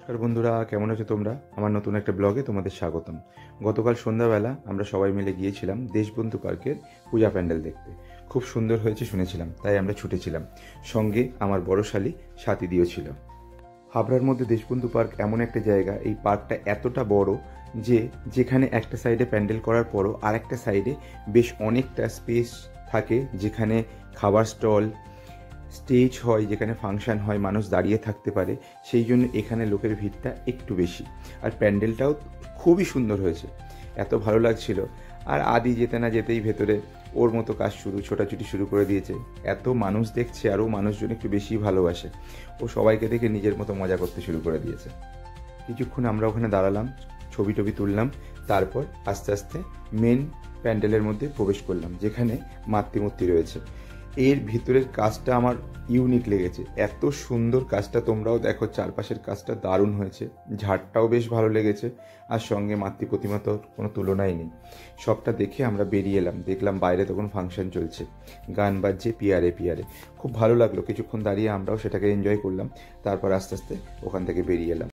নমস্কার বন্ধুরা, কেমন আছো তোমরা? আমার নতুন একটা ব্লগে তোমাদের স্বাগতম। গতকাল সন্ধ্যাবেলা আমরা সবাই মিলে গিয়েছিলাম দেশবন্ধু পার্কের পূজা প্যান্ডেল দেখতে। খুব সুন্দর হয়েছে শুনেছিলাম, তাই আমরা ছুটেছিলাম। সঙ্গে আমার বড় শালি সাথীদিও ছিল। হাবড়ার মধ্যে দেশবন্ধু পার্ক এমন একটা জায়গা, এই পার্কটা এতটা বড় যে যেখানে একটা সাইডে প্যান্ডেল করার পরও আর একটা সাইডে বেশ অনেকটা স্পেস থাকে, যেখানে খাবার স্টল, স্টেজ হয়, যেখানে ফাংশন হয়, মানুষ দাঁড়িয়ে থাকতে পারে। সেই জন্য এখানে লোকের ভিড়টা একটু বেশি। আর প্যান্ডেলটাও খুবই সুন্দর হয়েছে, এত ভালো লাগছিল। আর আদি যেতে না যেতেই ভেতরে ওর মতো কাজ ছোটাছুটি শুরু করে দিয়েছে। এত মানুষ দেখছে, আরও মানুষজন একটু বেশি ভালোবাসে। ও সবাইকে দেখে নিজের মতো মজা করতে শুরু করে দিয়েছে। কিছুক্ষণ আমরা ওখানে দাঁড়ালাম, ছবি টবি তুললাম। তারপর আস্তে আস্তে মেন প্যান্ডেলের মধ্যে প্রবেশ করলাম, যেখানে মাতৃমূর্তি রয়েছে। এর ভিতরের কাজটা আমার ইউনিক লেগেছে, এত সুন্দর কাজটা। তোমরাও দেখো, চারপাশের কাজটা দারুণ হয়েছে। ঝাড়টাও বেশ ভালো লেগেছে। আর সঙ্গে মাতৃ প্রতিমা তো কোনো তুলনাই নেই। সবটা দেখে আমরা বেরিয়ে এলাম। দেখলাম বাইরে তখন ফাংশন চলছে, গান বাজছে পিয়ারে পিয়ারে। খুব ভালো লাগলো। কিছুক্ষণ দাঁড়িয়ে আমরাও সেটাকে এনজয় করলাম। তারপর আস্তে আস্তে ওখান থেকে বেরিয়ে এলাম।